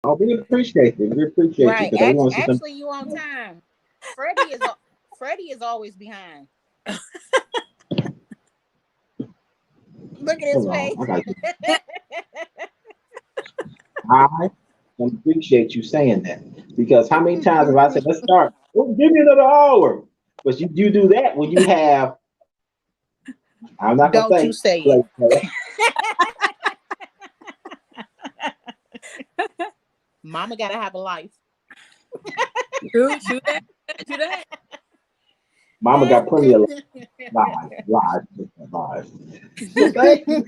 Oh, we appreciate you. We appreciate you Right. because we want to see some. Actually, you on time. Freddie is Freddie is always behind. Look at his Hold on, face. I got you. I appreciate you saying that because how many times have I said, let's start? Oh, give me another hour. But you do that when you have, I'm not going to Don't you say, say it. like, Mama gotta have a life. True that. True that. Mama got plenty of lies, lies. So thank you.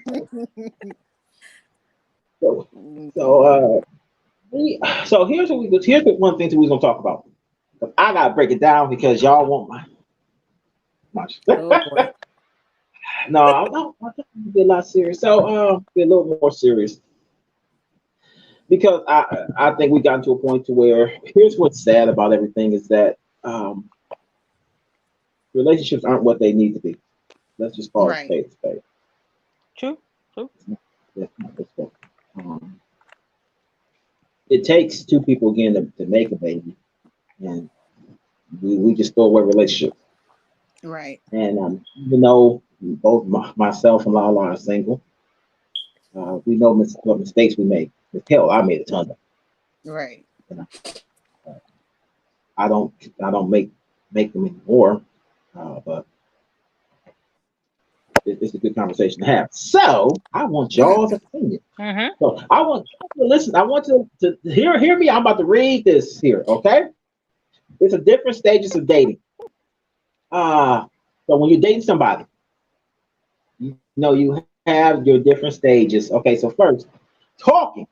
So, so, so here's the one thing that we're going to talk about. I got to break it down because y'all want my Oh boy. no, I think it'll be a lot serious. So, be a little more serious because I think we got to a point to where here's what's sad about everything is that relationships aren't what they need to be. Let's just call it Right. spade a spade. True. True. That's not what's going um, it takes two people again to make a baby, and we just throw away relationships. Right. And even though both myself and Lala are single, we know what mistakes we make. Hell, I made a ton of them. Right. You know? Uh, I don't make them anymore, but it's a good conversation to have. So I want y'all's opinion. Mm-hmm. So I want you to listen. I want to hear me. I'm about to read this here. Okay, it's a different stages of dating. Uh, so when you're dating somebody, you know you have your different stages. Okay, so first, talking.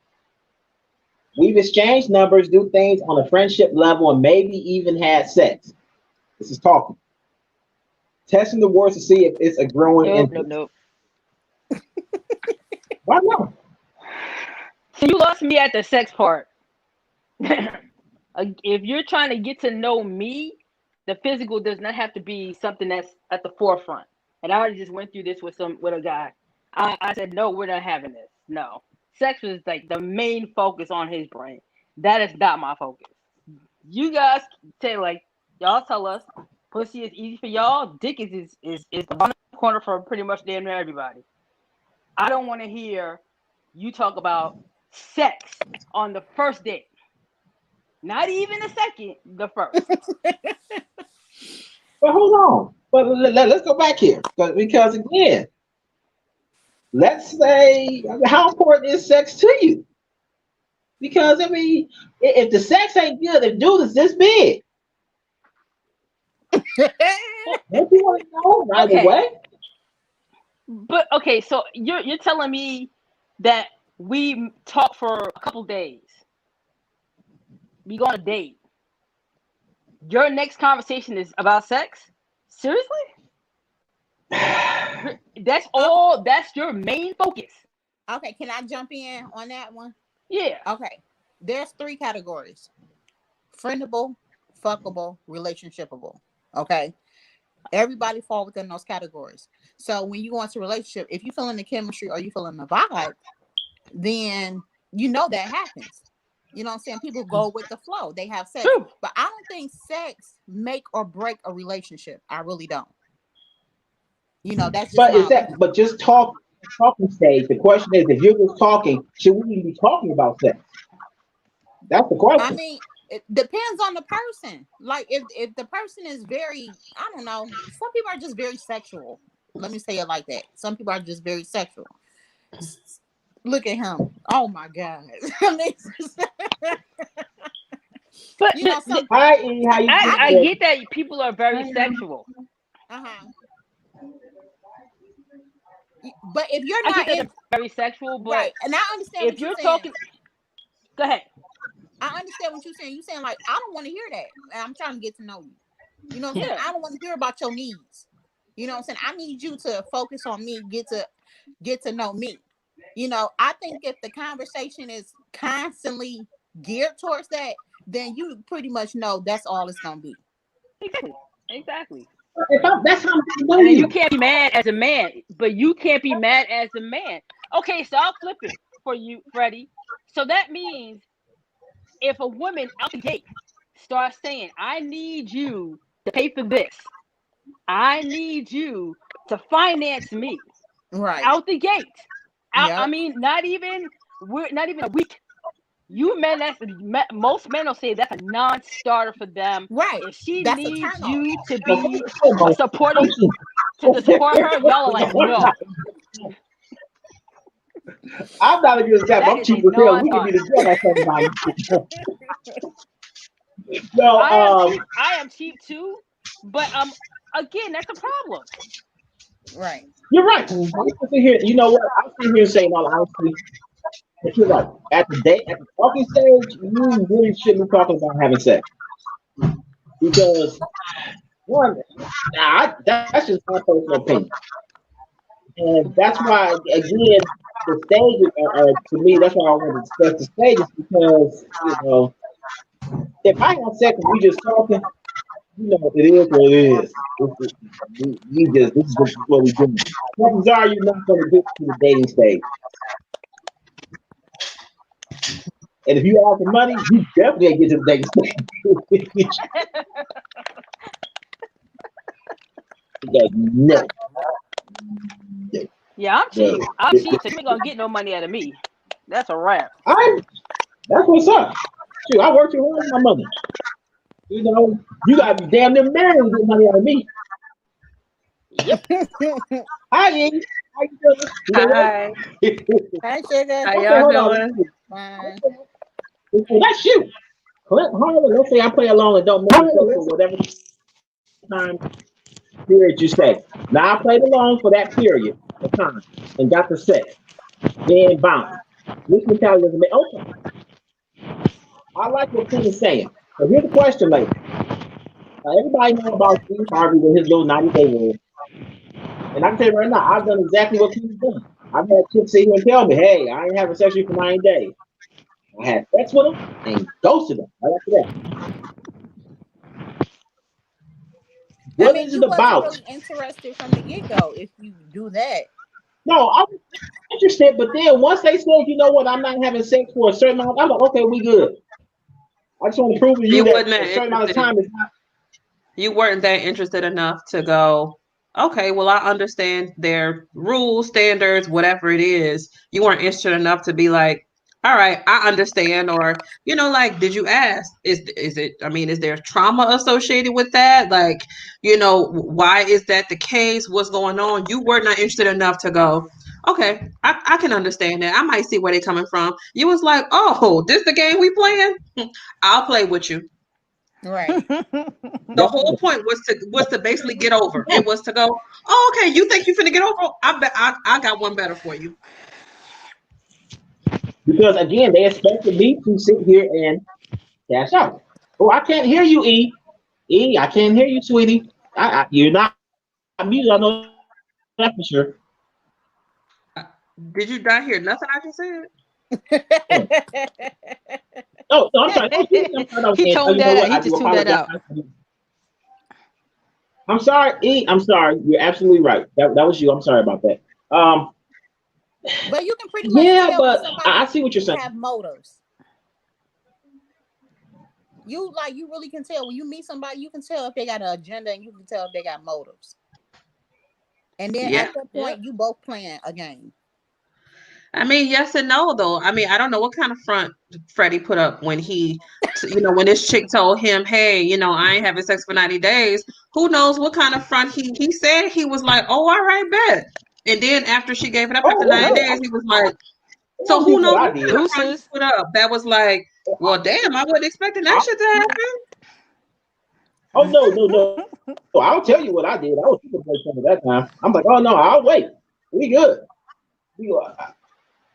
We've exchanged numbers, do things on a friendship level, and maybe even had sex. This is talking. Testing the words to see if it's a growing Nope. Nope. interest. Nope. Why not? So you lost me at the sex part. If you're trying to get to know me, the physical does not have to be something that's at the forefront. And I already just went through this with a guy. I said no, we're not having this. No, sex was like the main focus on his brain. That is not my focus. You guys say like y'all tell us pussy is easy for y'all. Dick is on the corner for pretty much damn near everybody. I don't want to hear you talk about sex on the first date. Not even the second, the first. But hold on. But let's go back here because again, let's say how important is sex to you? Because I mean, if the sex ain't good, if dude is this big, don't you want to know right Okay, away? but okay, so you're telling me that we talk for a couple days, we go on a date. Your next conversation is about sex? Seriously? That's Oh, all. That's your main focus. okay, can I jump in on that one? Yeah. Okay. There's three categories: friendable, fuckable, relationshipable. Okay. Everybody fall within those categories. So when you go into a relationship, if you feeling the chemistry or you feeling the vibe, then you know that happens. You know what I'm saying? People go with the flow. They have sex. True. But I don't think sex make or break a relationship. I really don't. That's just But my is that opinion. but just talking stage? The question is, if you're just talking, should we even be talking about sex? That's the I question. mean, it depends on the person. Like if the person is very, I don't know, some people are just very sexual. Let me say it like that. Some people are just very sexual. Look at him. Oh my God. I mean, But some I how you I I can get that people are very sexual. uh-huh. But if you're I not get that in they're very sexual, but right, and I understand if what you're you're saying. talking, go ahead. I understand what you're saying. You're saying like I don't want to hear that. And I'm trying to get to know you. You know what I'm saying? Yeah. I don't want to hear about your needs. You know what I'm saying? I need you to focus on me, get to know me. I think if the conversation is constantly geared towards that, then you pretty much know that's all it's gonna be. Exactly. Exactly. that's how I'm getting to know And then you you. can't be mad as a man, but you can't be mad as a man. Okay, so I'll flip it for you, Freddie. So that means if a woman out the gate starts saying, I need you to pay for this, I need you to finance me Right. out the gate. I Yep. mean, not even a week. You men, most men will say that's a non-starter for them. Right. If she That's a needs turn off. you to Well, be first and foremost, supporting, to support her, y'all are like, no. I'm not a good example. That I'm is a cheap as hell. We can be non-starter. together at sometimes. No, I am cheap too, but again, that's a problem. Right. you're right. I sit here, you know what? I sit here and say, in all honesty, that you're right. At the talking stage, you really shouldn't be talking about having sex because one, that's just my personal opinion, and that's why again the stages are to me. That's why I want to discuss the stages because if I have sex and we just talking, it is what it is. This is just what we do. Chances are you're not going to get to the dating stage. And if you have the money, you definitely ain't get to the dating stage. Because no. Yeah, I'm cheap. No. I'm cheap, so you ain't gonna get no money out of me. That's a wrap. That's what's up. Shoot, I work too hard for my money. You gotta be damn near married to get money out of me. Yep. Hi, Iggy. How you doing? Hi, Hi, sugar. how Okay, y'all hold on. doing? Fine. That's you. Clint Harlan, let's say I play along and don't make it for whatever time period you say. Now I played along for that period of time and got the sex. Then bounce. This mentality doesn't make okay. I like what Clint is saying. So here's the question, lady. Everybody know about Steve Harvey with his little 90-day rule. And I can tell you right now, I've done exactly what Clint's done. I've had chicks sit here and tell me, hey, I ain't having sex with you for 90 days. I had sex with them and ghosted them right after that. What is You it wasn't about? really interested from the get go if you do that. No, I was interested, but then once they said, you know what, I'm not having sex for a certain amount, I'm like, okay, we good. I just want to prove to you You that wasn't that a certain amount of interested. time is not. You weren't that interested enough to go, okay, well, I understand their rules, standards, whatever it is. You weren't interested enough to be like, all right, I understand. Or, like, did you ask? Is there trauma associated with that? Like, why is that the case? What's going on? You were not interested enough to go, okay, I can understand that. I might see where they're coming from. You was like, oh, this the game we playing? I'll play with you. Right. The whole point was to basically get over. It was to go, oh, okay, you think you finna get over? I bet I got one better for you. Because again, they expected me to sit here and cash out. Oh, I can't hear you, E. E, I can't hear you, sweetie. You're not muted. I know that for sure. Did you not hear nothing I just said? Oh, no, I'm sorry. Oh, I'm He saying, toned you know that out. what? He I do just tuned that apologize. out. I'm sorry, E. I'm sorry. You're absolutely right. That was you. I'm sorry about that. But you can pretty much Yeah, tell when but I somebody see what you're saying. have motives. You really can tell when you meet somebody. You can tell if they got an agenda, and you can tell if they got motives. And then Yeah. at that point, you both playing a game. I mean, yes and no, though. I mean, I don't know what kind of front Freddie put up when when this chick told him, hey, I ain't having sex for 90 days. Who knows what kind of front he said. He was like, oh, all right, bet. And then after she gave it up after 90 days, he was like, so who knows what kind of front he Deuces. put up? That was like, well, damn, I wasn't expecting that shit to happen. Oh no. I'll tell you what I did. I was super boyfriend at that time. I'm like, oh no, I'll wait. We good.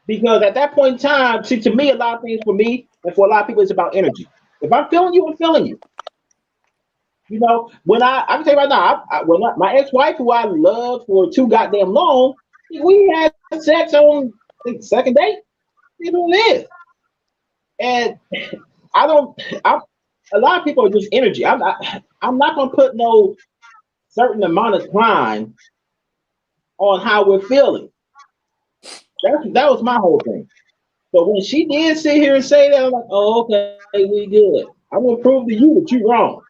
Because at that point in time, see, to me, a lot of things for me and for a lot of people, it's about energy. If I'm feeling you, I'm feeling you. When I can tell you right now, my ex-wife, who I loved for too goddamn long, we had sex on the second date. You know what it is. And I don't. A lot of people are just energy. I'm not gonna put no certain amount of time on how we're feeling. That was my whole thing. So when she did sit here and say that, I'm like, oh, okay, we good. I'm gonna prove to you that you're wrong.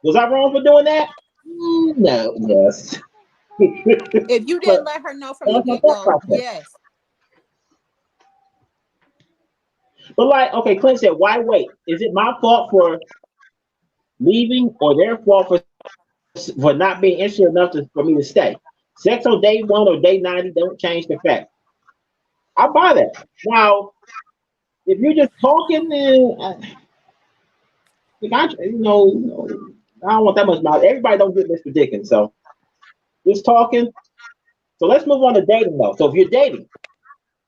Was I wrong for doing that? No, yes. If you But didn't let her know from the that's my get thought go, process. yes. But like, okay, Clint said, why wait? Is it my fault for leaving or their fault for not being interested enough for me to stay? Sex on day 1 or day 90 don't change the fact. I buy that. Now, if you're just talking, then I don't want that much mouth. Everybody don't get Mr. Dickens, so just talking. So let's move on to dating though. So if you're dating,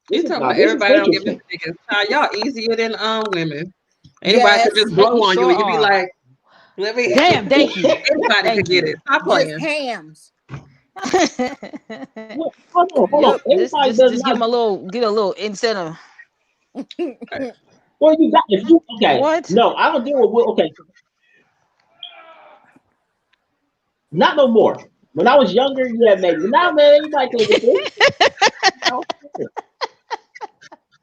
You talking about this is everybody don't get interesting. Mr. Dickens. Y'all easier than women. Anybody could Yes. just blow on you sure and you be are. like, let me Damn, thank you. anybody Thank could get you. it. Stop Just playing. hams. Hold on. Yep, just Everybody just does just not. get a little incentive. Well, you got if you okay. What? No, I don't deal with okay. Not no more. When I was younger, yeah, maybe. But now, man, everybody can get this.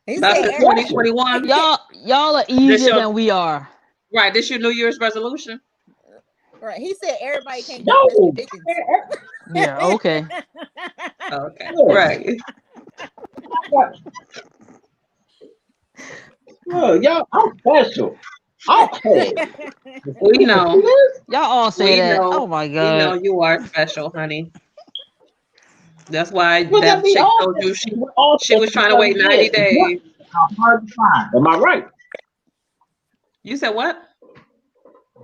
He About said the everybody. 2021. Y'all are This easier your than we are. right. This your New Year's resolution. Right. He said everybody can't get Mr. No. Dickens. Yeah, okay. Okay. Yeah. Right. Y'all, I'm special. Okay. We know. Y'all all say We that. know. Oh my We know god. you are special, honey. That's why Well, that we chick all told you we're all she was special trying to wait because 90 again, days. good men are hard to find. Am I right? You said what?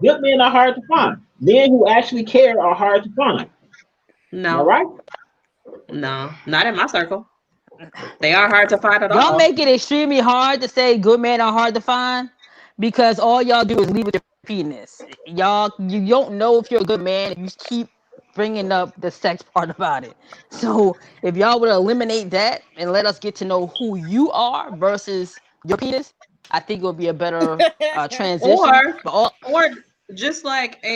Good men are hard to find. Men who actually care are hard to find. Am I No. right? No. Not in my circle. They are hard to find at Y'all all. make it extremely hard to say good men are hard to find because all y'all do is leave with your penis. Y'all, you don't know if you're a good man if you keep bringing up the sex part about it. So if y'all would eliminate that and let us get to know who you are versus your penis, I think it would be a better transition. Or But all or just like for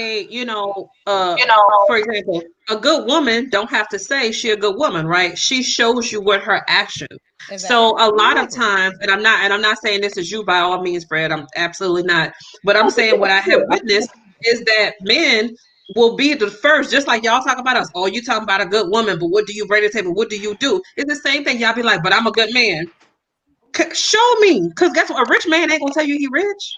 example, a good woman don't have to say she a good woman, right? She shows you with her actions. So Exactly. a lot of exactly. times, and I'm not saying this is you by all means, Fred. I'm absolutely not. But I'm saying what I have witnessed is that men will be the first, just like y'all talk about us. Oh, you talking about a good woman, but what do you bring to the table? What do you do? It's the same thing. Y'all be like, but I'm a good man. Show me, because guess what? A rich man ain't gonna tell you he rich.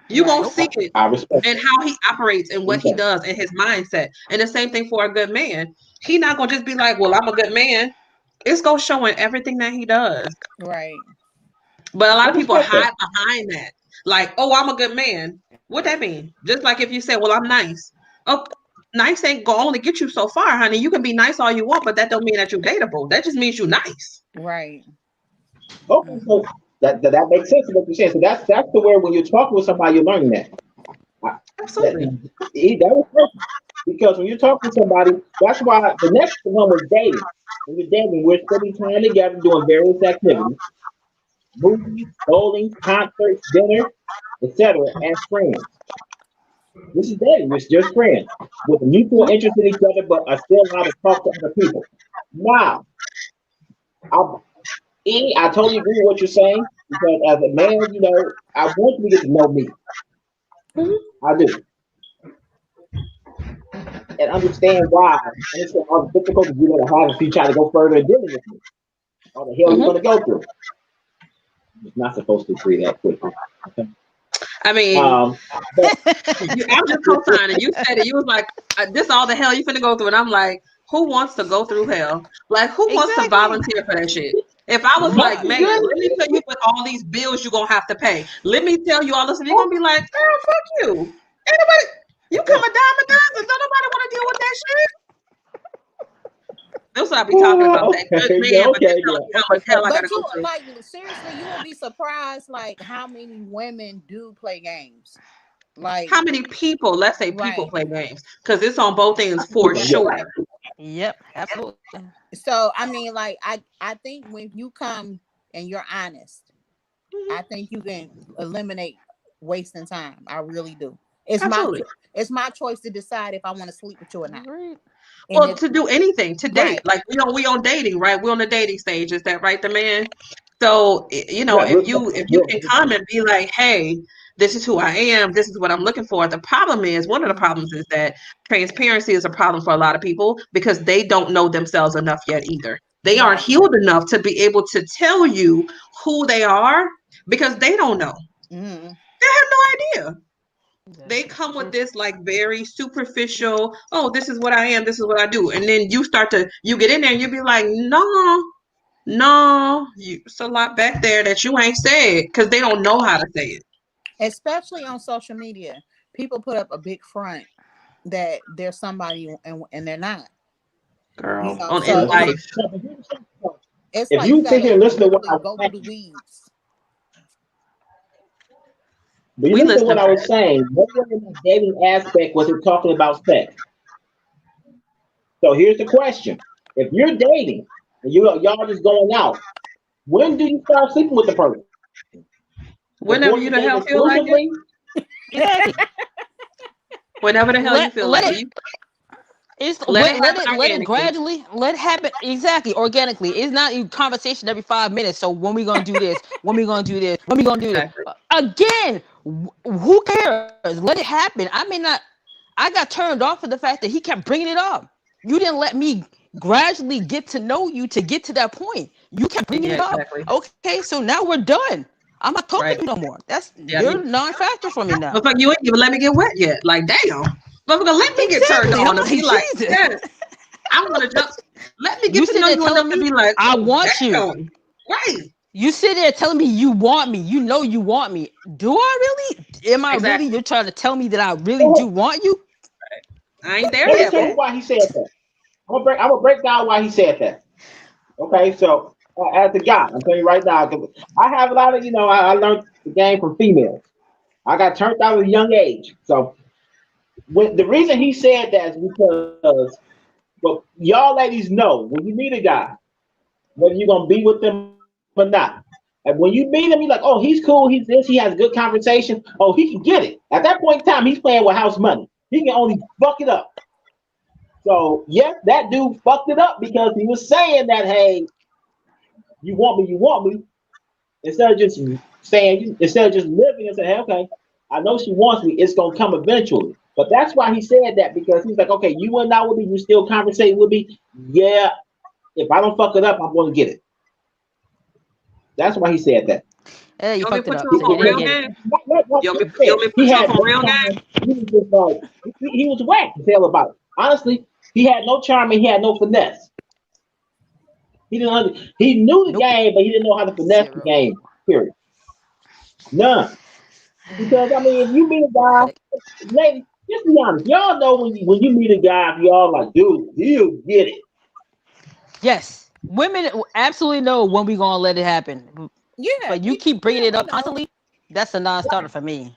You gonna Right. see it I respect and how he operates and what he that. does and his mindset. And the same thing for a good man. He not gonna just be like, well, I'm a good man. It's gonna show in everything that he does. Right. But a lot I of people respect hide that. behind that. Like, oh, I'm a good man. What that mean? Just like if you say, well, I'm nice. Oh, nice ain't gonna only get you so far, honey. You can be nice all you want, but that don't mean that you're dateable. That just means you're nice. Right. Okay, so that makes sense of what you're saying. So that's the where when you're talking with somebody, you're learning that. Absolutely. That was perfect. Because when you're talking to somebody, that's why the next one was dating. When you're dating, we're spending time together doing various activities, movies, bowling, concerts, dinner, etc. as friends. This is dating. We're just friends with a mutual interest in each other, but are still allowed to talk to other people. Now, I totally agree with what you're saying because as a man, I want you to get to know me. I do. And understand all the difficulties you're going to have if you try to go further in dealing with me. All the hell you're going to go through. It's not supposed to agree that quickly. I mean, but, I'm just co-signing. You said it. You was like, this all the hell you finna go through. And I'm like, who wants to go through hell? Like, who wants to Exactly. volunteer for that shit? If I was like, man, let me tell you what all these bills you're going to have to pay. Let me tell you all this. And you're going to be like, girl, fuck you. Anybody, you come a dime a dozen. Don't nobody want to deal with that shit. That's what I be talking about. That good man, but they're telling me how much hell I But got to go you through. like seriously, you will be surprised like how many women do play games. Like How many people, let's say people play games, because it's on both ends for sure. Yep, absolutely. So I mean, like I think when you come and you're honest, I think you can eliminate wasting time. I really do. It's my choice to decide if I want to sleep with you or not. Agreed. Well, to do anything, to date. Right. Like we on dating, right? We're on the dating stage. Is that right, the man? So, you know, Yeah, if you can come and be like, hey, this is who I am, this is what I'm looking for. The problem is, one of the problems is that transparency is a problem for a lot of people because they don't know themselves enough yet either. They aren't Right. healed enough to be able to tell you who they are because they don't know. Mm-hmm. They have no idea. They come with this like very superficial, oh, this is what I am, this is what I do. And then you get in there and you be like, no, it's a lot back there that you ain't said because they don't know how to say it. Especially on social media, people put up a big front that they're somebody and they're not. Girl, You know, on so in life. it's If like you you sit here gotta and listen to what literally I go was through the weeds. But you We listen to what I listen. was saying. Nowhere in the dating aspect was it talking about sex. So here's the question: if you're dating and y'all just going out, when do you start sleeping with the person? Whenever Before you you the date hell feel like it. exclusively? Exactly. Whenever the hell you Let feel let like it. it. It's Let it let happen it organically. gradually let it happen exactly organically. It's not a conversation every 5 minutes. So when we gonna do this? When we gonna do this? When we gonna do this? Exactly. Again, who cares? Let it happen. I may not. I got turned off for the fact that he kept bringing it up. You didn't let me gradually get to know you to get to that point. You kept bringing Yeah, it up. exactly. Okay, so now we're done. I'm not talking Right. to you no more. Yeah. You're a non-factor for me now. Motherfucker, you ain't even let me get wet yet. Like, damn. Motherfucker, let me get turned Exactly. I'm on and like, be like, Jesus. yes, I want to jump. Let me You get to sit know there you enough telling to me be like, I oh, want you. damn. Right. You sit there telling me you want me. You know you want me. Do I really? Am I really? Exactly. You're trying to tell me that I really do want you? I ain't there Let me yet, tell you boo. why he said that. I'm gonna break down why he said that. Okay, so as a guy, I'm telling you right now, 'cause I have a lot of, I learned the game from females. I got turned out at a young age. So the reason he said that is because, well, y'all ladies know when you meet a guy, whether you're gonna be with them or not. And when you meet him, you're like, oh, he's cool, he's this, he has good conversation. Oh, he can get it. At that point in time, he's playing with house money. He can only fuck it up. So yes, that dude fucked it up because he was saying that, hey, you want me, instead of just living and saying, hey, okay, I know she wants me, it's gonna come eventually. But that's why he said that, because he's like, okay, you went out with me, you still conversating with me. Yeah, if I don't fuck it up, I'm gonna get it. That's why he said that. Hey, you You want me to fucked it put you up. on So he for didn't real get it. game? What You he want me to said, put he you on had for no real time. game? He was just like, he was whack to tell about it. Honestly, he had no charm and he had no finesse. He knew the Nope. game, but he didn't know how to finesse the Zero. game. Period. None. Because I mean, if you meet a guy, Pathetic. lady, just be honest. Y'all know when you meet a guy, if y'all like, dude, he'll get it. Yes, women absolutely know when we gonna let it happen. Yeah, But you keep bringing it we up know. constantly. That's a non-starter for me.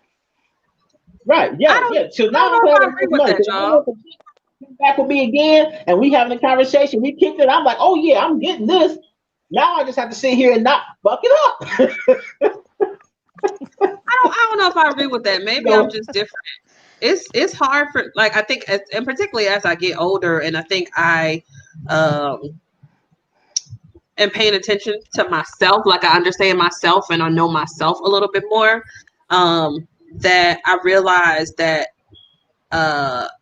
Right? I Yeah, don't, yeah. So I now don't I'm know if I having agree this with money. that, So I y'all. want to come back with me again, and we having a conversation. We kicked it. I'm like, oh yeah, I'm getting this. Now I just have to sit here and not fuck it up. I don't know if I agree with that. you Maybe I'm know, just different. It's hard for, like, I think and particularly as I get older, and I think I um am paying attention to myself, like I understand myself and I know myself a little bit more, that I realize that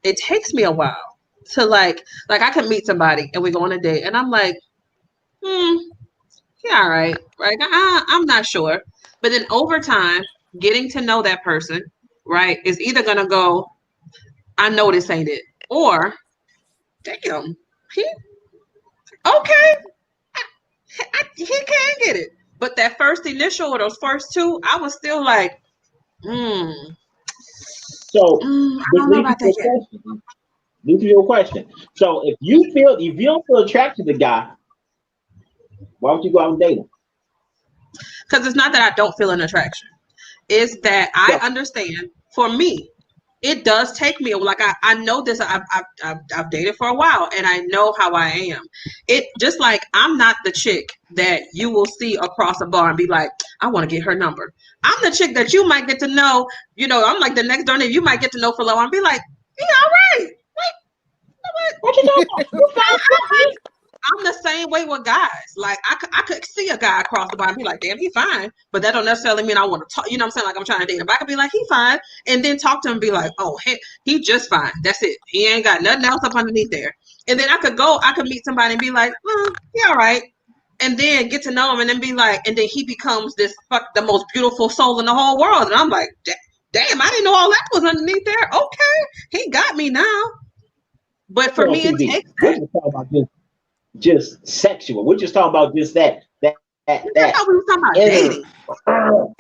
it takes me a while to like I can meet somebody and we go on a date and I'm like, yeah, all right, right. I'm not sure. But then over time, getting to know that person, right, is either gonna go, I know this ain't it, or damn, he okay, he can get it. But that first initial or those first two, I was still like, I so this don't know leads me about to that a yet. question. So if you don't feel attracted to the guy, why would you go out and date him? Because it's not that I don't feel an attraction. It's that I So understand, for me, it does take me, like I know this. I've dated for a while and I know how I am. It just like, I'm not the chick that you will see across a bar and be like, I want to get her number. I'm the chick that you might get to know, I'm like the next door neighbor you might get to know for low and be like, yeah, all right. what you talking about? You found something. I'm the same way with guys. Like I could see a guy across the bar and be like, damn, he fine. But that don't necessarily mean I want to talk. You know what I'm saying? Like I'm trying to date him. But I could be like, he fine. And then talk to him and be like, oh, he just fine. That's it. He ain't got nothing else up underneath there. And then I could meet somebody and be like, he all right. And then get to know him and then be like, and then he becomes the most beautiful soul in the whole world. And I'm like, damn, I didn't know all that was underneath there. Okay. He got me now. But for me, it takes that. We're just talking about just sexual. We're just talking about just that. That's how we were talking about dating. Wow.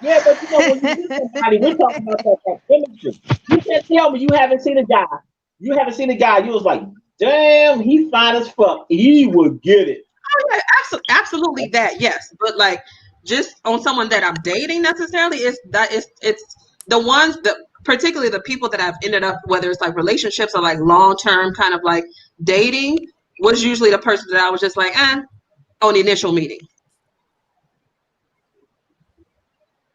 Yeah, but you know, when you meet somebody, we're talking about that chemistry. You can't tell me you haven't seen a guy. You haven't seen a guy. You was like, damn, he fine as fuck. He would get it. Oh, yeah, absolutely that. Yes, but like just on someone that I'm dating necessarily it's the ones that. Particularly the people that I've ended up, whether it's like relationships or like long-term kind of like dating, was usually the person that I was just like, on the initial meeting.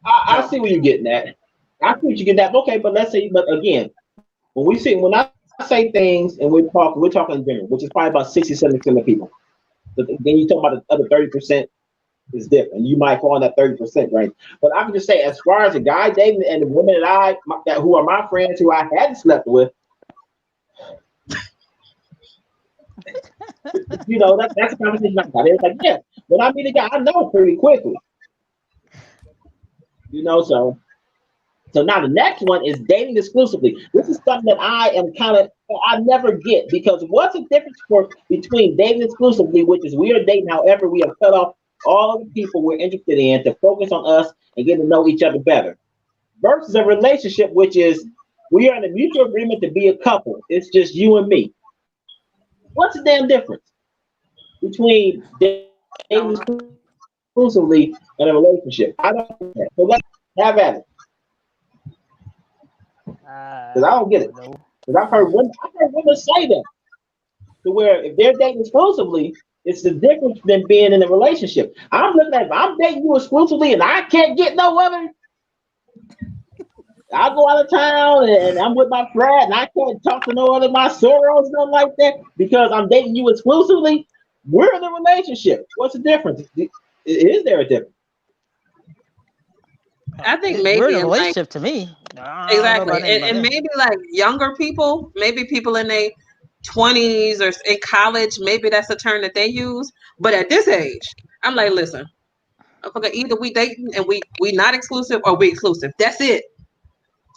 I see where you're getting at. I see what you're getting at. Okay, but again, when I say things and we're talking in general, which is probably about 60-70% of people. But then you talk about the other 30%. Is different. You might fall in that 30% range. But I can just say, as far as the guy dating and the women who are my friends who I hadn't slept with, you know, that's a conversation I got. It's like, yeah, when I meet a guy, I know pretty quickly. You know, so now the next one is dating exclusively. This is something that I never get, because what's the difference between dating exclusively, which is we are dating, however, we have cut off all the people we're interested in to focus on us and get to know each other better, versus a relationship, which is we are in a mutual agreement to be a couple. It's just you and me. What's the damn difference between dating exclusively and a relationship? I don't get that. So let's have at it. Because I don't get it. Because I've heard women say that, to where if they're dating exclusively, it's the difference than being in a relationship. I'm looking at, if I'm dating you exclusively and I can't get no other, I go out of town and I'm with my friend and I can't talk to no other my sorrows, nothing like that, because I'm dating you exclusively. We're in a relationship. What's the difference? Is there a difference? I think maybe we're in a relationship to me. Exactly. And maybe like younger people, maybe people in their 20s or in college, maybe that's a term that they use. But at this age, I'm like, listen, either we dating and we not exclusive or we exclusive. That's it.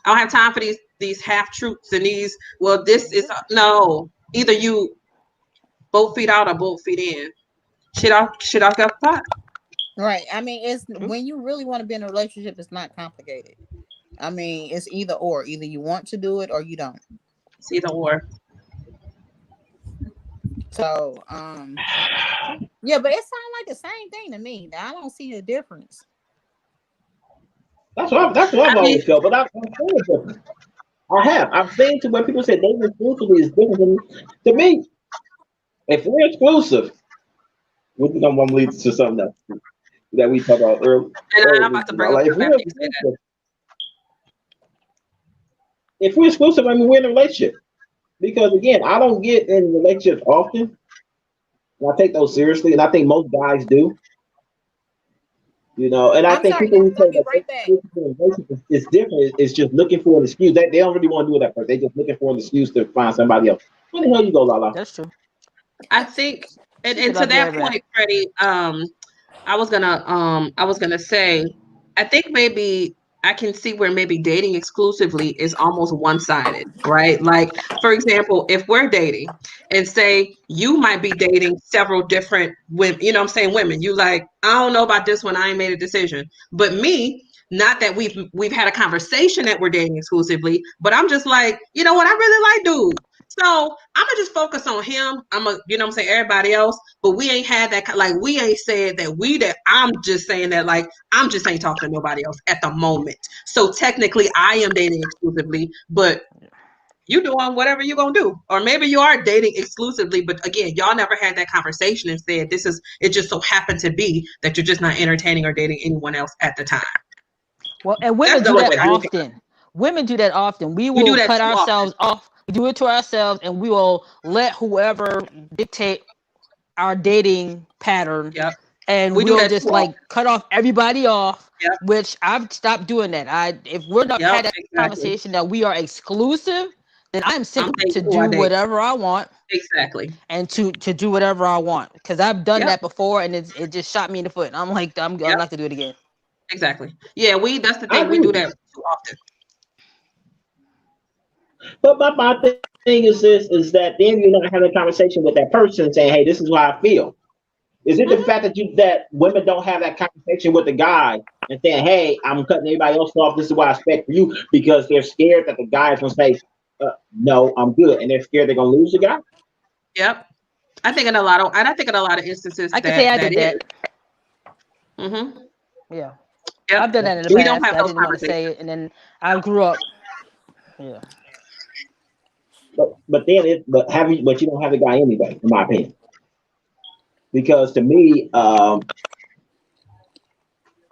I don't have time for these half truths and these. Well, this is no. Either you both feet out or both feet in. Shit off your pot. Right. I mean, it's when you really want to be in a relationship, it's not complicated. I mean, it's either or. Either you want to do it or you don't. It's either or. So, yeah, but it sounds like the same thing to me. I don't see a difference. That's what I've always felt, but I've seen it different. I've seen to where people say dating exclusively is different to me. If we're exclusive, we're going to lead to something that we talked about earlier. And I'm about to bring up if we're exclusive, I mean, we're in a relationship. Because again, I don't get in relationships often. And I take those seriously, and I think most guys do. You know, and I think people who say that it's different. It's just looking for an excuse. They don't really want to do it at first. They're just looking for an excuse to find somebody else. Where the hell you go, Lala? That's true. I think, and to that point, Freddie, I was gonna say, I think maybe I can see where maybe dating exclusively is almost one-sided, right? Like, for example, if we're dating and say you might be dating several different women, you know what I'm saying, women, you like, I don't know about this one, I ain't made a decision. But me, not that we've had a conversation that we're dating exclusively, but I'm just like, you know what, I really like dude. So I'm gonna just focus on him. I'm gonna, you know what I'm saying, everybody else, but we ain't had that, like, we ain't said that I'm just saying that, like, I'm just ain't talking to nobody else at the moment. So technically I am dating exclusively, but you doing whatever you're gonna do. Or maybe you are dating exclusively, but again, y'all never had that conversation and said it just so happened to be that you're just not entertaining or dating anyone else at the time. Well, and women do that often. Women do that often. We will cut ourselves off do it to ourselves, and we will let whoever dictate our dating pattern. Yep. And We do we'll that just too like cut off everybody off. Yep. Which I've stopped doing that. If we're not Yep, had that exactly. conversation that we are exclusive, then I'm sick I'm to thankful I do date. whatever I want Exactly. and to do whatever I want, because I've done Yep. that before and it just shot me in the foot. And I'm like, I'm Yep. not to do it again. Exactly. Yeah, that's the I thing. We agree do with you. that too often. But my thing is this: is that then you're not having a conversation with that person saying, "Hey, this is how I feel." Is it the fact that women don't have that conversation with the guy and saying, "Hey, I'm cutting everybody else off. This is what I expect for you," because they're scared that the guy is gonna say, "No, I'm good," and they're scared they're gonna lose the guy? Yep. I think in a lot of instances I can say I that did is. that. Mm-hmm. Yeah. Yep. I've done that in the We don't past. have I those didn't want to say conversations. it, and then I grew up. Yeah. But you don't have the guy anyway, in my opinion. Because to me,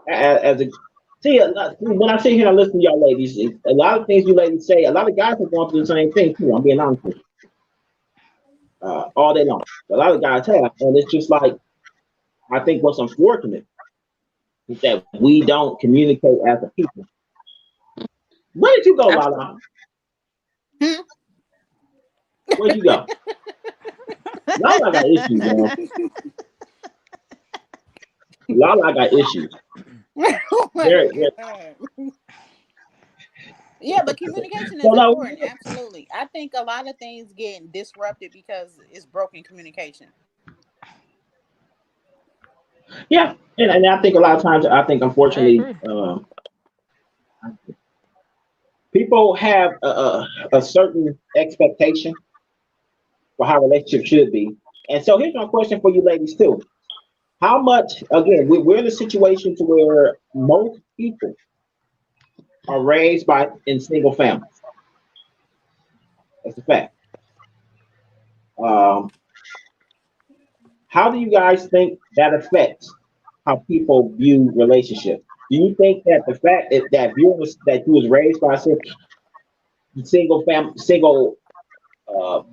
as a when I sit here and I listen to y'all ladies, a lot of things you ladies say, a lot of guys are going through the same thing too. I'm being honest with you. All day long. A lot of guys have, and it's just like I think what's unfortunate is that we don't communicate as a people. Where did you go, Lala? Hmm? Where'd you go? Lala got issues, man. Lala got issues. Oh my Very, very. God. Yeah, but communication So is now, important. Absolutely. I think a lot of things get disrupted because it's broken communication. yeah, and I think a lot of times, I think I unfortunately, agree. people have a certain expectation for how relationships should be. And so here's my question for you ladies too. How much, again, we're in a situation to where most people are raised in single families. That's a fact. Um, how do you guys think that affects how people view relationships? Do you think that the fact that you was raised by a single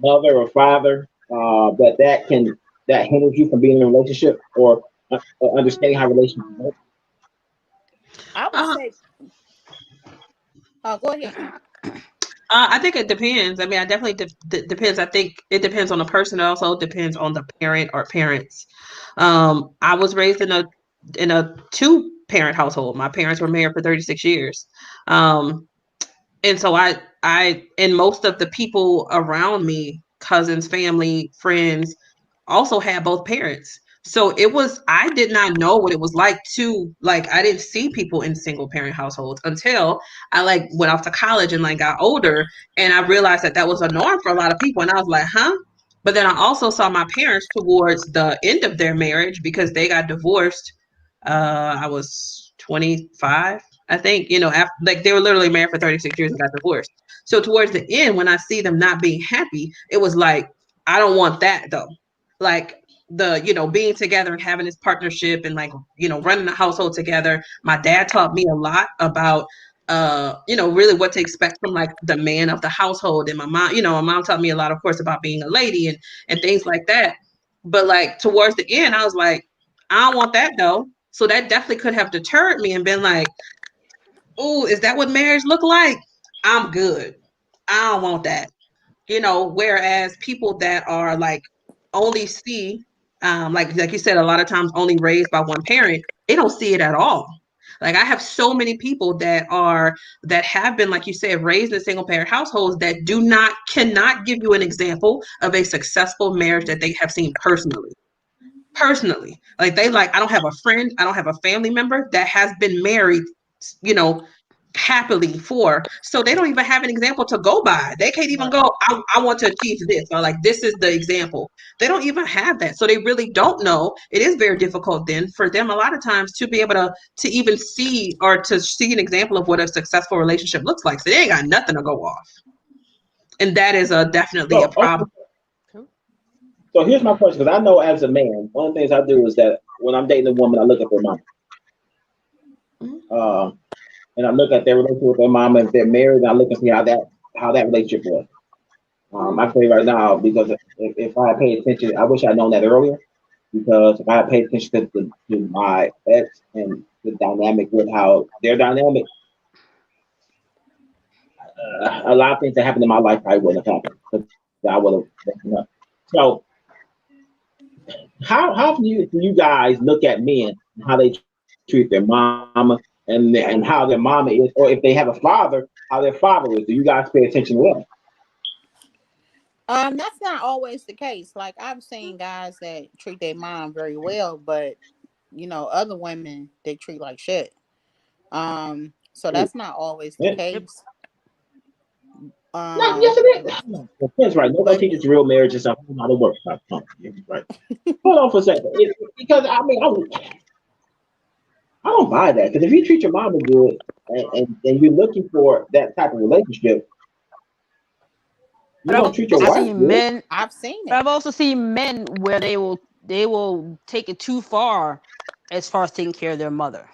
mother or father, that hinders you from being in a relationship or understanding how relationships work? I would Uh, say, oh, go ahead. I think it depends. I mean, I definitely depends. I think it depends on the person. It also depends on the parent or parents. I was raised in a two parent household. My parents were married for 36 years. Um, and so and most of the people around me, cousins, family, friends, also had both parents. So I did not know what it was like I didn't see people in single parent households until I like went off to college and like got older, and I realized that was a norm for a lot of people. And I was like, huh? But then I also saw my parents towards the end of their marriage because they got divorced. I was 25, I think, after, like they were literally married for 36 years and got divorced. So towards the end, when I see them not being happy, it was like, I don't want that though. Like being together and having this partnership and like, running the household together. My dad taught me a lot about, really what to expect from like the man of the household. And my mom taught me a lot, of course, about being a lady and things like that. But like towards the end, I was like, I don't want that though. So that definitely could have deterred me and been like, oh, is that what marriage look like? I'm good. I don't want that. Whereas people that are like only see, like you said, a lot of times only raised by one parent, they don't see it at all. Like I have so many people that have been, like you said, raised in single parent households that cannot give you an example of a successful marriage that they have seen personally. Like I don't have a friend, I don't have a family member that has been married, you know, happily for. So they don't even have an example to go by. They can't even Right. go, I want to achieve this, or like this is the example. They don't even have that. So they really don't know. It is very difficult then for them a lot of times to be able to even see or to see an example of what a successful relationship looks like. So they ain't got nothing to go off. And that is definitely a So, problem. Cool. so here's my question, because I know as a man, one of the things I do is that when I'm dating a woman, I look at their mom. And I look at their relationship with their mom, and if they're married, and I look and see how that relationship was. I can tell you right now because if I had paid attention, I wish I'd known that earlier. Because if I had paid attention to my ex and the dynamic with how their dynamic, a lot of things that happened in my life probably wouldn't have happened. 'Cause I would have woken up. So how do you guys look at men and how they treat their mama and how their mama is, or if they have a father, how their father is? Do you guys pay attention to that? That's not always the case. Like I've seen guys that treat their mom very well, but other women they treat like shit. So that's not always the Yeah. Yep. case. No, yes, it is. That's right. Nobody But teaches real marriage is a whole lot of work. Right. Hold on for a second. Because I mean, I don't buy that. Because if you treat your mama good and you're looking for that type of relationship, you're But I've gonna treat your also I've wife seen good. men. I've seen But it. I've also seen men where they will take it too far as far as taking care of their mother.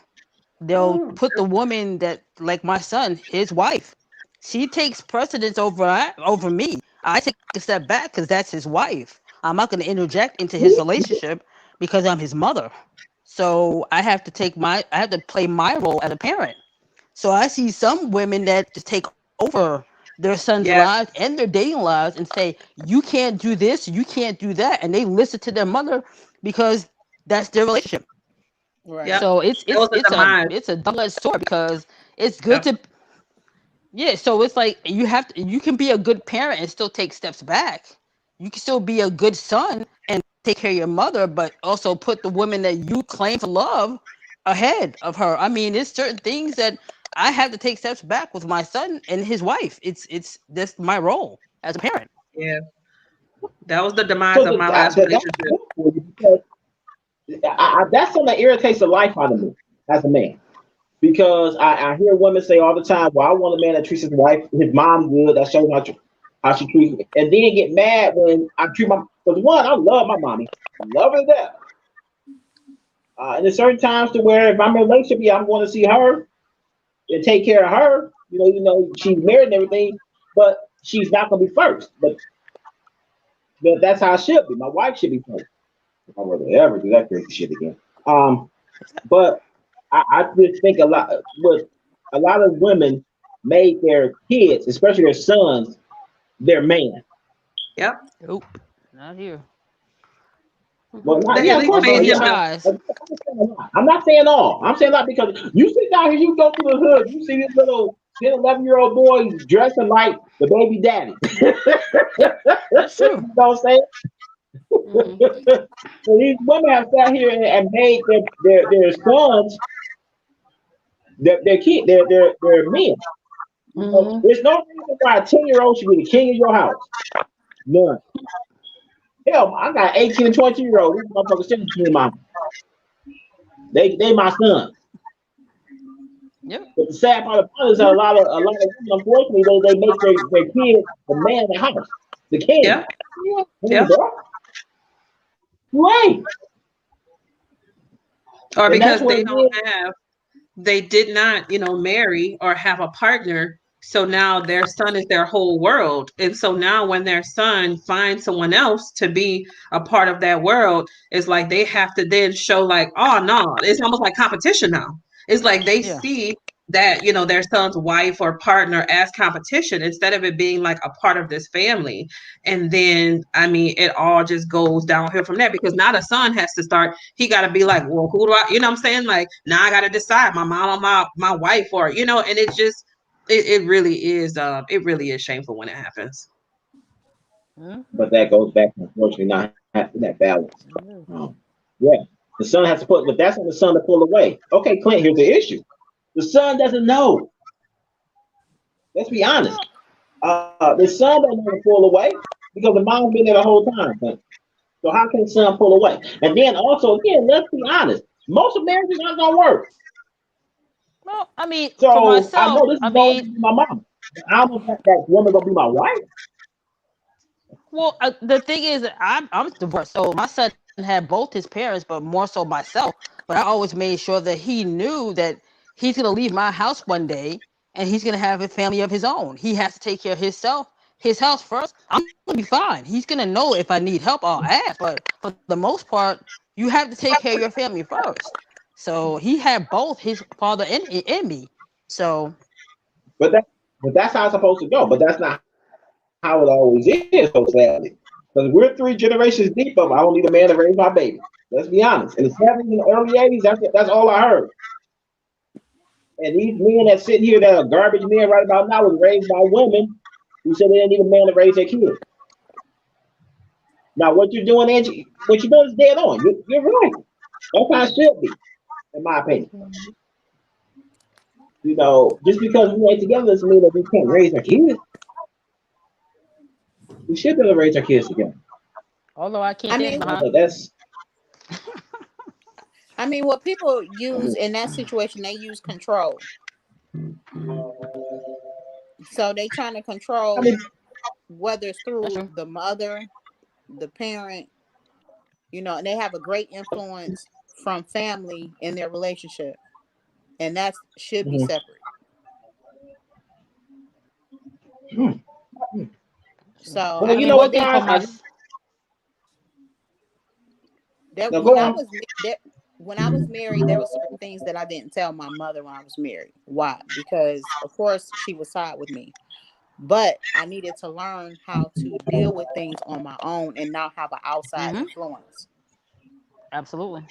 They'll Oh, put the woman that, like my son, his wife, she takes precedence over me. I take a step back because that's his wife. I'm not going to interject into his relationship because I'm his mother. So I have to play my role as a parent. So I see some women that just take over their sons' yeah. lives and their dating lives and say, "You can't do this, you can't do that," and they listen to their mother because that's their relationship. Right. Yep. So That was a demise. it's a double-edged sword because it's good Yep. to, yeah. So it's like you can be a good parent and still take steps back. You can still be a good son and take care of your mother, but also put the woman that you claim to love ahead of her. I mean, there's certain things that I have to take steps back with my son and his wife. It's that's my role as a parent. Yeah. That was the demise So of my last that's relationship. good for you because that's something that irritates the life out of me as a man. Because I hear women say all the time, "Well, I want a man that treats his wife, his mom good. That shows how she treats me," and then get mad when I treat my. Because one, I love my mommy, love her to death. And there's certain times to where if I'm in a relationship, yeah, I'm going to see her and take care of her. She's married and everything, but she's not going to be first. But that's how it should be. My wife should be first. If I were to ever do that crazy shit again. Um, but I just think a lot of women made their kids, especially their sons, their man. Yep. Nope, not here. Well, not, They yeah, at of least course Although made not. he Yeah, him the tries. I'm not saying all. I'm saying a lot because you sit down here, you go through the hood, you see this little 10, 11-year-old boy dressing like the baby daddy. That's true. You know what I'm saying? Hmm. So these women have sat here and made their sons their kid their men. Hmm. There's no reason why a 10-year-old should be the king of your house. None. Hell, I got 18 and 20-year-old. These motherfuckers still king mama. They my sons. Yep. But the sad part about it is that a lot of women, unfortunately, they make their kid the man of the house, the king. yeah, Hey, yeah. bro, you ain't. Or And that's because what they it don't is. have they did not, marry or have a partner. So now their son is their whole world. And so now when their son finds someone else to be a part of that world, it's like they have to then show like, oh no, it's almost like competition now. It's like they Yeah. see that, their son's wife or partner as competition instead of it being like a part of this family. And then, I mean, it all just goes downhill from there because now the son has to start, he got to be like, well, who do I, what I'm saying? Like, now I got to decide my mom or my wife or, and it just, it really is shameful when it happens. Hmm. But that goes back to unfortunately not having that balance. Yeah. Yeah, the son has to put, but that's on the son to pull away. Okay, Clint, here's the issue: the son doesn't know. Let's be honest. Well, The son doesn't know to pull away because the mom's been there the whole time. So how can the son pull away? And then also, again, let's be honest. Most of marriages aren't gonna work. I mean, for So I myself, know this I is always mean, gonna be my mom. I don't know if that woman gonna be my wife. well, the thing is, I'm divorced, so my son had both his parents, but more so myself. But I always made sure that he knew that he's gonna leave my house one day, and he's gonna have a family of his own. He has to take care of himself his house first, I'm gonna be fine. He's gonna know if I need help, I'll ask. But for the most part, you have to take care of your family first. So he had both his father and me. So, but that's how it's supposed to go. But that's not how it always is, so sadly. Because we're 3 generations deep of I don't need a man to raise my baby. Let's be honest. In the 70s and early 80s, that's all I heard. And these men that sit here that are garbage men right about now was raised by women who said they didn't need a man to raise their kids. Now, what you're doing, Angie, what you're doing is dead on. You're right. That's how it should be, in my opinion. You know, just because we ain't together doesn't mean that we can't raise our kids. We should be able to raise our kids together. although I can't I stand mean, behind. But that's I mean, what people use in that situation, they use control. So they trying to I control mean, whether it's through That's true. the mother, the parent, you know, and they have a great influence from family in their relationship, and that should be mhm. separate. Well, So I I you mean, know mean, one what, thing for guys? my that No, go on. when I was married, there were certain things that I didn't tell my mother when I was married. Why? Because of course she would side with me, but I needed to learn how to deal with things on my own and not have an outside hmm influence. absolutely.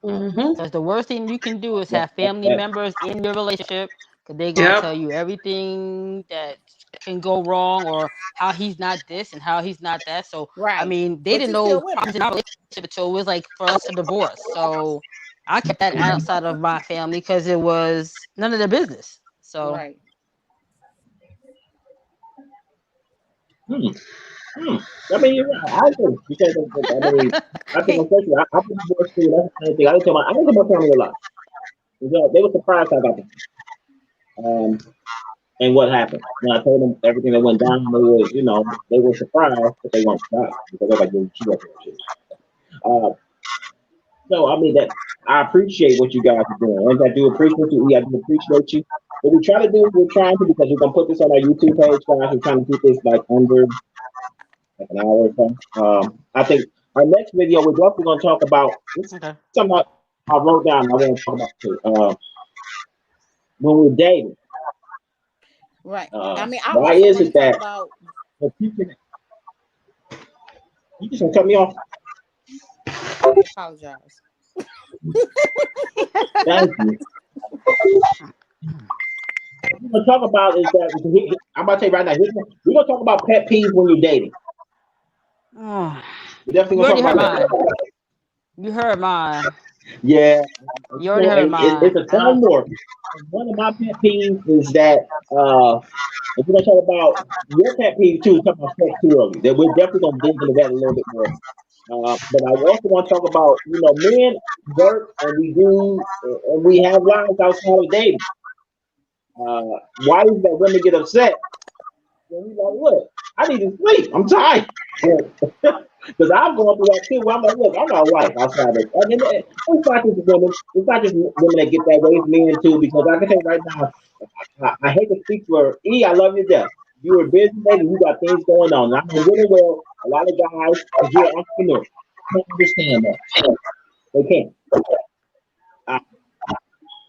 Mm-hmm. Because the worst thing you can do is Yeah, have family members in your relationship because they're gonna Yep. tell you everything that can go wrong or how he's not this and how he's not that. So I Right. mean, they But didn't you still know with them. problems in our relationship until it was like for us to divorce. So I kept that outside of my family because it was none of their business. So Right. Hmm. Hmm. I mean, you're right. I agree because I mean, I think especially I was divorced too. That's the same thing. I didn't tell my family a lot. They were surprised I got them. And what happened when I told them everything that went down. They were surprised, but they weren't surprised because they're like, "Well, she wasn't shit." Uh, so I mean that I appreciate what you guys are doing, and I do appreciate you. I do appreciate you. What we try to do, we're trying to because we're gonna put this on our YouTube page, guys. We're trying to keep this like under like an hour or so. I think our next video we're definitely going to talk about this. Is okay. something I wrote down. I want to talk about too. When we're dating, Right. I mean, I why also is want to it talk that about. the people you just gonna cut me off? I apologize. Thank you. What we're gonna talk about is that I'm about to tell you right now. We're gonna talk about pet peeves when you're dating. Oh, We're definitely you gonna already talk heard about that. mine. You heard mine. Yeah, You already heard it's mine. a ton more. One of my pet peeves is that if we're gonna talk about your pet peeve too, talk about sex too early. That we're definitely gonna dig into that a little bit more. But I also want to talk about men work and we have lives outside of dating. Why is it that women get upset? And we like, look, I need to sleep. I'm tired. Because I'm going through that too. Where I'm like, look, I'm not a wife outside of. I mean, it's not just women. It's not just women that get that way. It's men too. Because I can tell you right now, I hate to speak for E. I love you to death. You're a business lady. You got things going on. And I know really well a lot of guys, because you're an entrepreneur, can't understand that. They can't. Uh,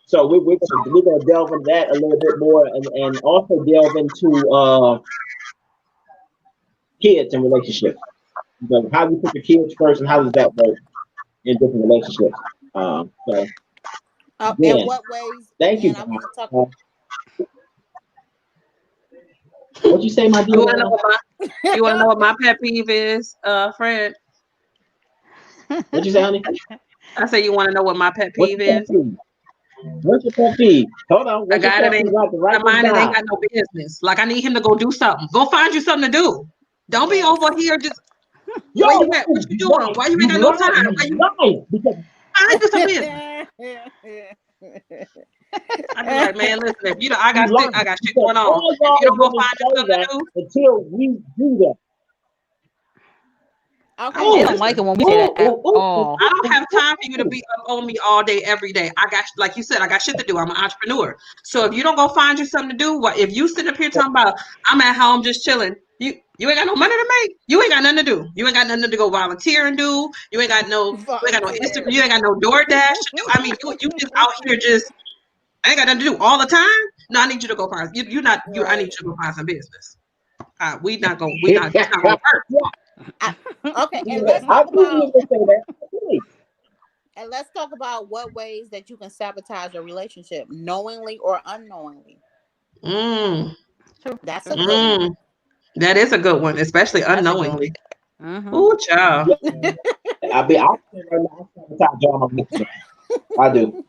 so we're gonna delve into that a little bit more, and also delve into kids and relationships. How you put your kids first, and how does that work in different relationships? So In again, what ways? thank you. And I want to talk. What you say, my dear? You want to know what my pet peeve is, Fred? What you say, honey? I say you want to know what my pet What's peeve your pet is? peeve? What's your pet peeve? Hold on. A What's your guy that pet ain't peeve? Like to write a this mind that ain't down. got no business. Like I need him to go do something. Go find you something to do. Don't be Yes. over here just Yo, where you at? What you doing? Why you ain't got no time? Why you lying because find you some business? I be like, man, listen, if you don't, I you lying. got shit Because going on. all If y'all you don't go women find you say something that to do, until we do that. Okay. They oh, don't like it when we say that at all. I don't have time for you to be up on me all day, every day. I got, like you said, I got shit to do. I'm an entrepreneur. So if you don't go find you something to do, if you sit up here talking about I'm at home just chilling, You ain't got no money to make. You ain't got nothing to do. You ain't got nothing to go volunteer and do. You ain't got no. You ain't got no Instagram. You ain't got no DoorDash to do. I mean, you just out here just. I ain't got nothing to do all the time. No, I need you to go find. You not. You. I need you to go find some business. We not going. We not. It's not going to work. Okay, and Yeah, let's I talk knew you about was gonna say that. Really. and let's talk about what ways that you can sabotage a relationship, knowingly or unknowingly. Mm, True. That's True. a good one. that is a good one, especially That's a good one. unknowingly. Mm-hmm. Ooh, child. Yeah. I say right now, I sabotage all my business. I do.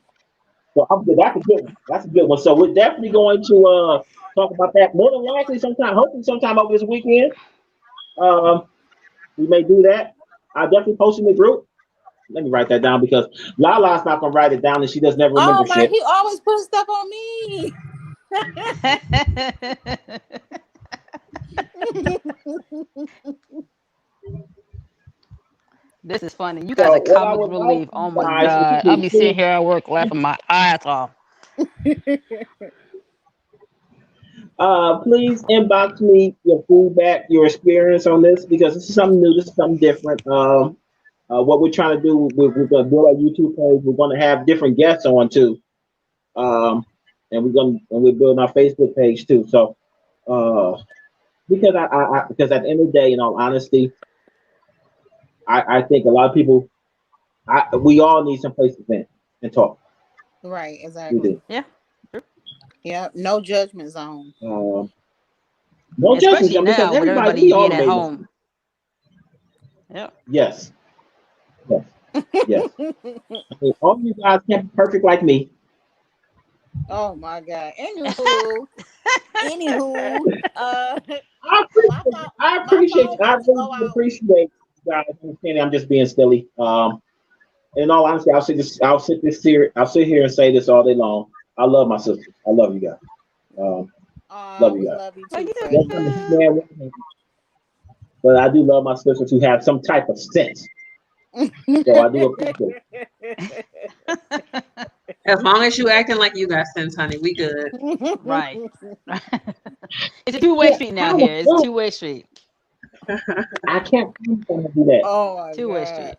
So I'm good. That's a good one. That's a good one. So we're definitely going to talk about that more than likely sometime, hopefully sometime over this weekend. Um, we may do that. I'll definitely post in the group. Let me write that down because Lala's not gonna write it down and she does never remember Oh my, shit. he always puts stuff on me. This is funny. You guys So are what I comic would like relief. Oh you my guys to god. I'll do, be please, sitting here at work laughing my ass off. please inbox me your feedback, your experience on this because this is something new, this is something different. What we're trying to do, we're going to build our YouTube page. We're going to have different guests on too, and we're building our Facebook page too. So, because because at the end of the day, in all honesty, I think a lot of people, we all need some place to vent and talk. Right, We exactly. do. Yeah. Yeah, no judgment zone. No judgment Especially zone because now with everybody, everybody we all being at made home. mistakes. Yeah. Yes, yes, yes. I mean, all of you guys can't be perfect like me. Oh my god. Anywho, I my appreciate, phone, I my appreciate, phone I about to really go do out. appreciate you guys understanding. I'm just being silly. In all honesty, I'll sit here and say this all day long. I love my sisters. I love you guys. Love you We guys. love you Oh, too, you Don't Fred. understand what I mean, but I do love my sisters who have some type of sense. So I do appreciate it. As long as you acting like you got sense, honey, we good. right. It's a two-way Yeah, street now how the here. It's fuck? two-way street. I can't believe I'm gonna do that. Oh my Two-way god. street.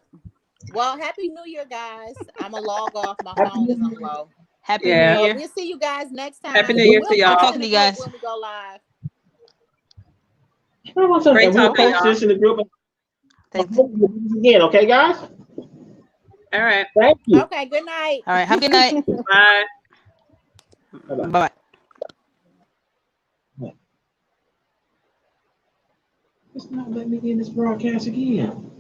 Well, happy New Year, guys. I'm gonna log off. My Happy phone New is on Year. low. Happy New Yeah. Year. We'll see you guys next Happy time. New And Year we'll to Good post y'all. in talking the to you group guys. when we go live. Great And we'll talking, post y'all. this in the group. Thanks. Hopefully we'll do this again, okay, guys? All right. Thank you. Okay, good night. All right. Have a good night. Bye. Bye-bye. Bye-bye. It's not letting me in this broadcast again.